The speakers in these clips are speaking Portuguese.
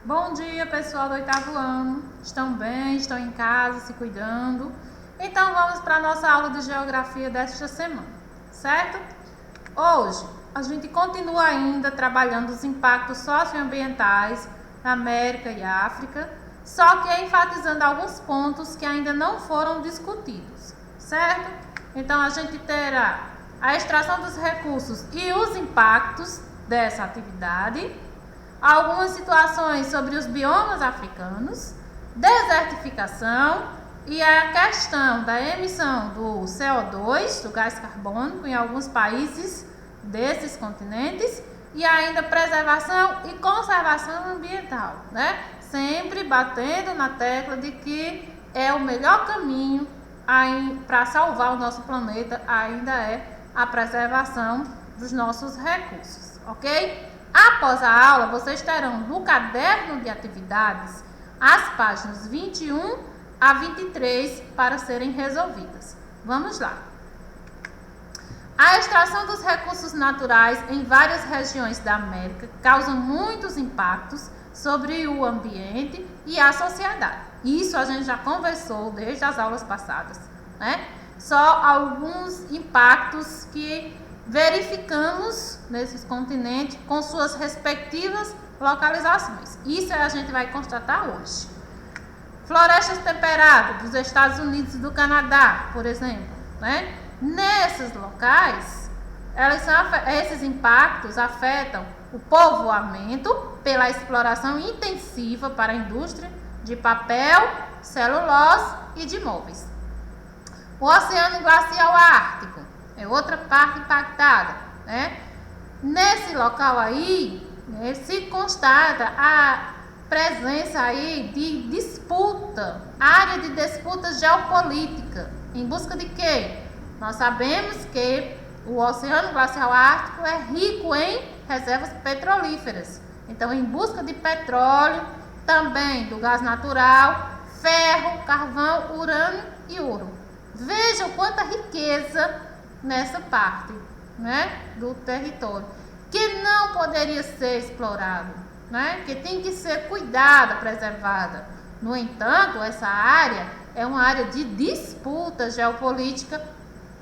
Bom dia, pessoal do 8º ano. Estão bem? Estão em casa, se cuidando? Então, vamos para a nossa aula de geografia desta semana, certo? Hoje, a gente continua ainda trabalhando os impactos socioambientais na América e África, só que enfatizando alguns pontos que ainda não foram discutidos, certo? Então, a gente terá a extração dos recursos e os impactos dessa atividade, algumas situações sobre os biomas africanos, desertificação e a questão da emissão do CO2, do gás carbônico, em alguns países desses continentes, e ainda preservação e conservação ambiental, né? Sempre batendo na tecla de que é o melhor caminho para salvar o nosso planeta, ainda é a preservação dos nossos recursos, ok? Após a aula, vocês terão no caderno de atividades as páginas 21 a 23 para serem resolvidas. Vamos lá. A extração dos recursos naturais em várias regiões da América causa muitos impactos sobre o ambiente e a sociedade. Isso a gente já conversou desde as aulas passadas, né? Só alguns impactos que verificamos nesses continentes com suas respectivas localizações. Isso a gente vai constatar hoje. Florestas temperadas dos Estados Unidos e do Canadá, por exemplo, né? Nesses locais, esses impactos afetam o povoamento pela exploração intensiva para a indústria de papel, celulose e de móveis. O Oceano Glacial Ártico é outra parte impactada, né? Nesse local aí, né, se constata a presença aí de disputa, área de disputa geopolítica. Em busca de quê? Nós sabemos que o Oceano Glacial Ártico é rico em reservas petrolíferas. Então, em busca de petróleo, também do gás natural, ferro, carvão, urânio e ouro. Vejam quanta riqueza nessa parte, né, do território, que não poderia ser explorado, né, que tem que ser cuidada, preservada. No entanto, essa área é uma área de disputa geopolítica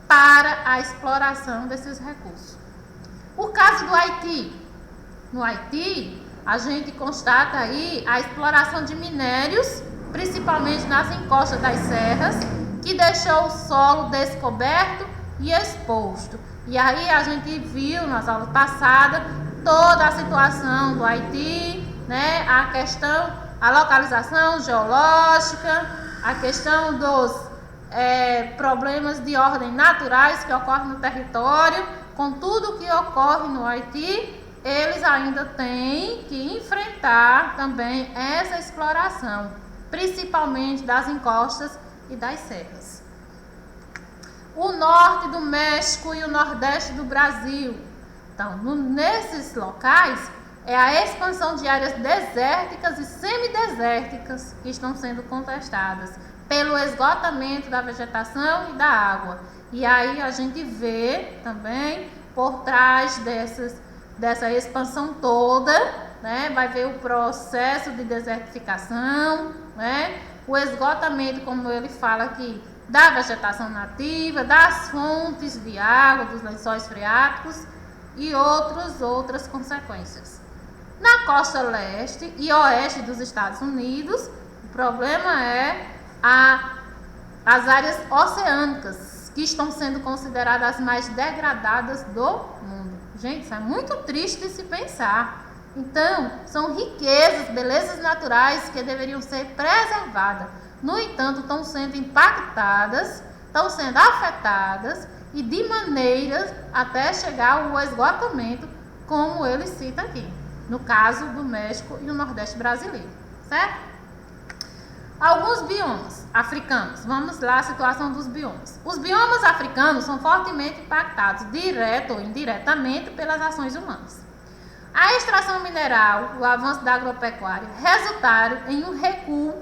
para a exploração desses recursos. O caso do Haiti. No Haiti, a gente constata aí a exploração de minérios, principalmente nas encostas das serras, que deixou o solo descoberto e exposto. E aí a gente viu nas aulas passadas toda a situação do Haiti, né? A questão, a localização geológica, a questão dos problemas de ordem naturais que ocorrem no território. Com tudo que ocorre no Haiti, eles ainda têm que enfrentar também essa exploração, principalmente das encostas e das serras. O norte do México e o nordeste do Brasil. Então, nesses locais, é a expansão de áreas desérticas e semidesérticas que estão sendo contestadas pelo esgotamento da vegetação e da água. E aí a gente vê também, por trás dessa expansão toda, né, vai ver o processo de desertificação, né, o esgotamento, como ele fala aqui, da vegetação nativa, das fontes de água, dos lençóis freáticos e outras consequências. Na costa leste e oeste dos Estados Unidos, o problema é as áreas oceânicas, que estão sendo consideradas as mais degradadas do mundo. Gente, isso é muito triste de se pensar. Então, são riquezas, belezas naturais que deveriam ser preservadas. No entanto, estão sendo impactadas, estão sendo afetadas e de maneiras até chegar ao esgotamento, como ele cita aqui, no caso do México e o Nordeste brasileiro, certo? Alguns biomas africanos. Vamos lá, a situação dos biomas. Os biomas africanos são fortemente impactados, direto ou indiretamente, pelas ações humanas. A extração mineral, o avanço da agropecuária, resultaram em um recuo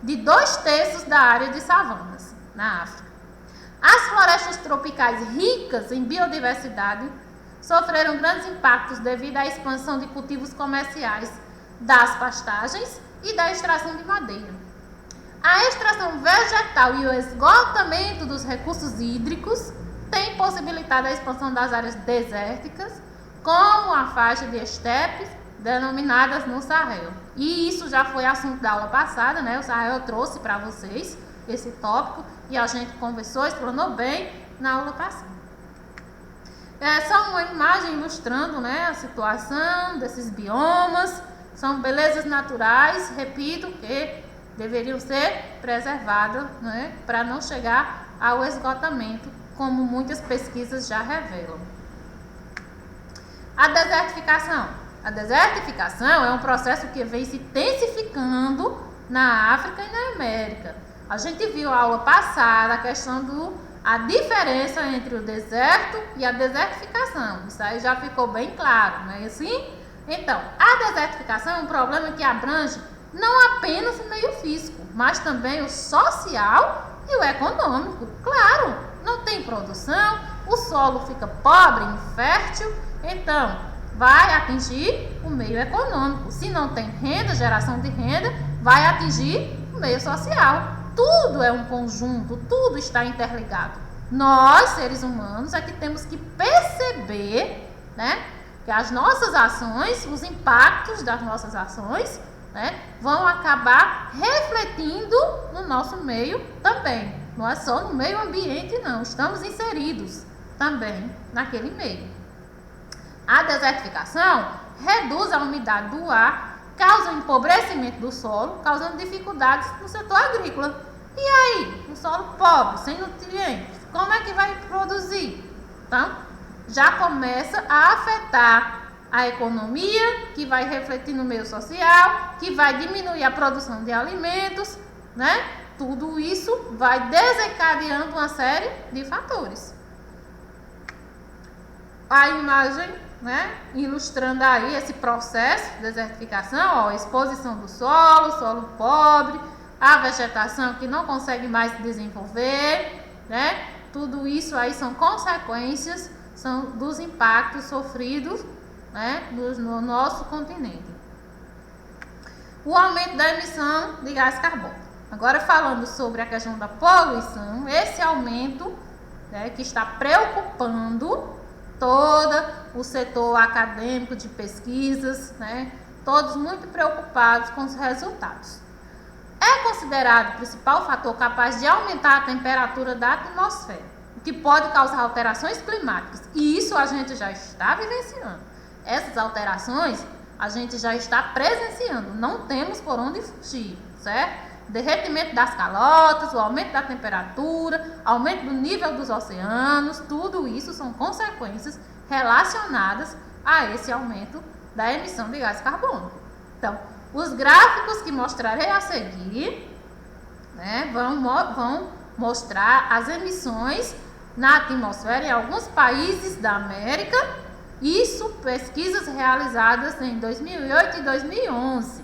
de 2/3 da área de savanas na África. As florestas tropicais ricas em biodiversidade sofreram grandes impactos devido à expansão de cultivos comerciais das pastagens e da extração de madeira. A extração vegetal e o esgotamento dos recursos hídricos têm possibilitado a expansão das áreas desérticas, como a faixa de estepes, denominadas no Sahel. E isso já foi assunto da aula passada, né? O Sahel trouxe para vocês esse tópico e a gente conversou, explanou bem na aula passada. É só uma imagem ilustrando, né, a situação desses biomas. São belezas naturais, repito, que deveriam ser preservadas, né, para não chegar ao esgotamento, como muitas pesquisas já revelam. A desertificação. A desertificação é um processo que vem se intensificando na África e na América. A gente viu na aula passada a questão a diferença entre o deserto e a desertificação. Isso aí já ficou bem claro, não é assim? Então, a desertificação é um problema que abrange não apenas o meio físico, mas também o social e o econômico. Claro, não tem produção, o solo fica pobre, infértil, então vai atingir o meio econômico. Se não tem renda, geração de renda, vai atingir o meio social. Tudo é um conjunto, tudo está interligado. Nós, seres humanos, é que temos que perceber, né, que as nossas ações, os impactos das nossas ações, né, vão acabar refletindo no nosso meio também. Não é só no meio ambiente, não. Estamos inseridos também naquele meio. A desertificação reduz a umidade do ar, causa empobrecimento do solo, causando dificuldades no setor agrícola. E aí, um solo pobre, sem nutrientes, como é que vai produzir? Então, já começa a afetar a economia, que vai refletir no meio social, que vai diminuir a produção de alimentos, né? Tudo isso vai desencadeando uma série de fatores. A imagem, né, ilustrando aí esse processo de desertificação, ó, exposição do solo pobre, a vegetação que não consegue mais se desenvolver, né? Tudo isso aí são consequências dos impactos sofridos, né, no nosso continente. O aumento da emissão de gás carbônico. Agora falando sobre a questão da poluição, esse aumento, né, que está preocupando todo o setor acadêmico de pesquisas, né, todos muito preocupados com os resultados. É considerado o principal fator capaz de aumentar a temperatura da atmosfera, o que pode causar alterações climáticas. E isso a gente já está vivenciando. Essas alterações a gente já está presenciando, não temos por onde fugir, certo? Derretimento das calotas, o aumento da temperatura, aumento do nível dos oceanos, tudo isso são consequências relacionadas a esse aumento da emissão de gás carbônico. Então, os gráficos que mostrarei a seguir, né, vão mostrar as emissões na atmosfera em alguns países da América. Isso, pesquisas realizadas em 2008 e 2011.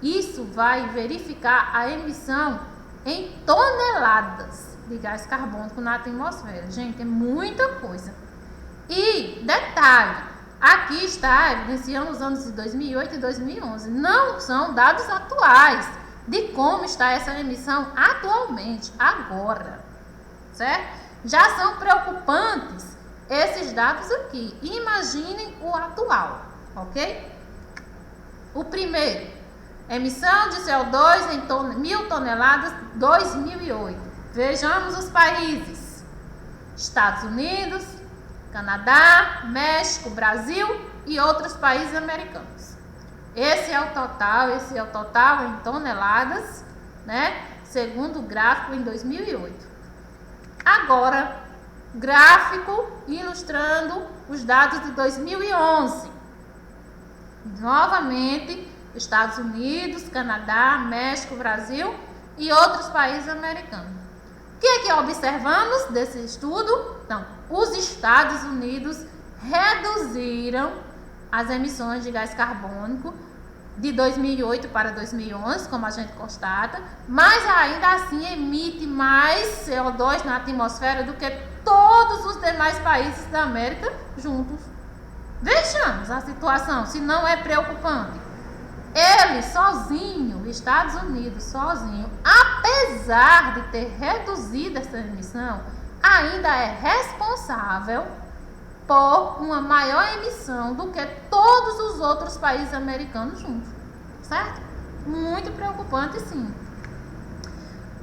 Isso vai verificar a emissão em toneladas de gás carbônico na atmosfera. Gente, é muita coisa. E, detalhe, aqui está evidenciando os anos de 2008 e 2011. Não são dados atuais de como está essa emissão atualmente, agora, certo? Já são preocupantes esses dados aqui. Imaginem o atual, ok? O primeiro, emissão de CO2 em 1.000 toneladas 2008. Vejamos os países: Estados Unidos, Canadá, México, Brasil e outros países americanos. Esse é o total em toneladas, né? Segundo o gráfico em 2008. Agora, gráfico ilustrando os dados de 2011. Novamente, Estados Unidos, Canadá, México, Brasil e outros países americanos. O que é que observamos desse estudo? Então, os Estados Unidos reduziram as emissões de gás carbônico de 2008 para 2011, como a gente constata, mas ainda assim emite mais CO2 na atmosfera do que todos os demais países da América juntos. Vejamos a situação, se não é preocupante. ele sozinho, Estados Unidos sozinho, apesar de ter reduzido essa emissão, ainda é responsável por uma maior emissão do que todos os outros países americanos juntos, certo? Muito preocupante, sim.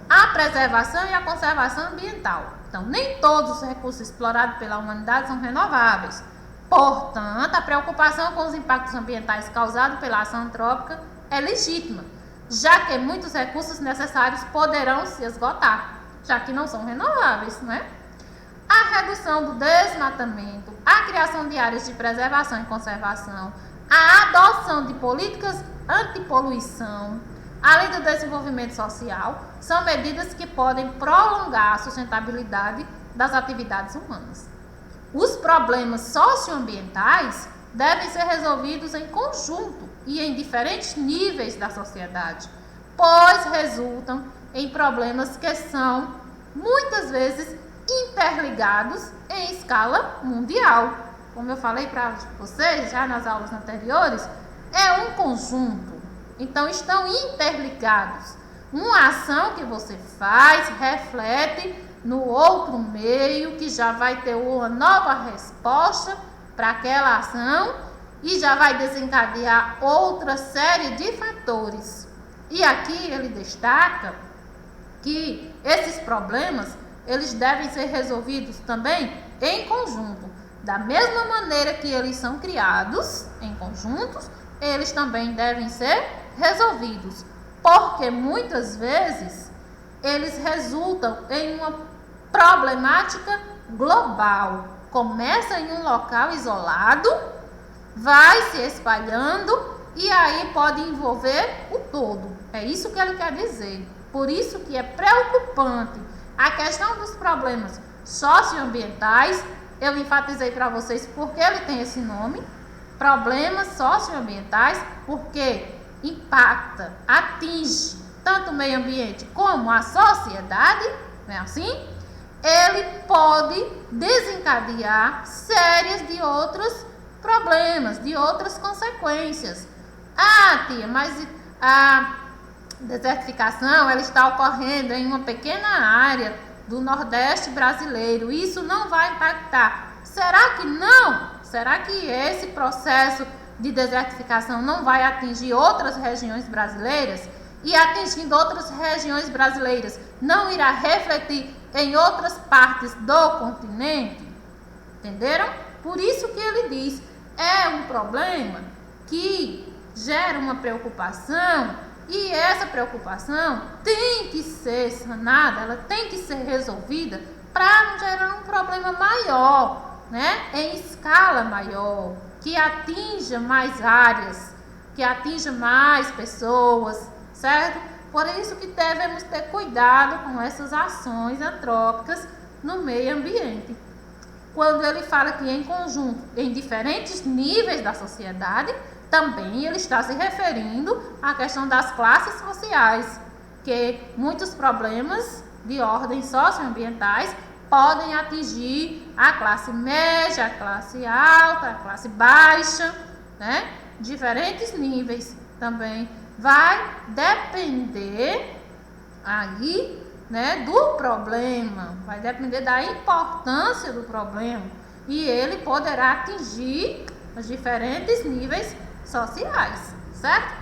A preservação e a conservação ambiental. Então, nem todos os recursos explorados pela humanidade são renováveis. Portanto, a preocupação com os impactos ambientais causados pela ação antrópica é legítima, já que muitos recursos necessários poderão se esgotar, já que não são renováveis, né? A redução do desmatamento, a criação de áreas de preservação e conservação, a adoção de políticas antipoluição, além do desenvolvimento social, são medidas que podem prolongar a sustentabilidade das atividades humanas. Os problemas socioambientais devem ser resolvidos em conjunto e em diferentes níveis da sociedade, pois resultam em problemas que são, muitas vezes, interligados em escala mundial. Como eu falei para vocês já nas aulas anteriores, é um conjunto. Então, estão interligados. Uma ação que você faz reflete no outro meio, que já vai ter uma nova resposta para aquela ação e já vai desencadear outra série de fatores. E aqui ele destaca que esses problemas, eles devem ser resolvidos também em conjunto. Da mesma maneira que eles são criados em conjuntos, eles também devem ser resolvidos, porque muitas vezes eles resultam em uma problemática global. Começa em um local isolado, vai se espalhando e aí pode envolver o todo. É isso que ele quer dizer. Por isso que é preocupante a questão dos problemas socioambientais. Eu enfatizei para vocês porque ele tem esse nome, problemas socioambientais, porque impacta, atinge tanto o meio ambiente como a sociedade, não é assim? Ele pode desencadear séries de outros problemas, de outras consequências. Ah, tia, mas a desertificação ela está ocorrendo em uma pequena área do Nordeste brasileiro. Isso não vai impactar. Será que não? Será que esse processo de desertificação não vai atingir outras regiões brasileiras? E atingindo outras regiões brasileiras, não irá refletir em outras partes do continente? Entenderam? Por isso que ele diz, é um problema que gera uma preocupação e essa preocupação tem que ser sanada, ela tem que ser resolvida para não gerar um problema maior, né? Em escala maior, que atinja mais áreas, que atinja mais pessoas, certo? Por isso que devemos ter cuidado com essas ações antrópicas no meio ambiente. Quando ele fala que em conjunto, em diferentes níveis da sociedade, também ele está se referindo à questão das classes sociais, que muitos problemas de ordem socioambientais podem atingir a classe média, a classe alta, a classe baixa, né? Diferentes níveis também. Vai depender aí, né, do problema, vai depender da importância do problema e ele poderá atingir os diferentes níveis sociais, certo?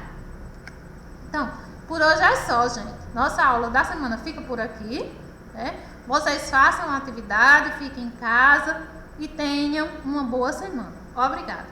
Então, por hoje é só, gente. Nossa aula da semana fica por aqui, né? Vocês façam a atividade, fiquem em casa e tenham uma boa semana. Obrigada.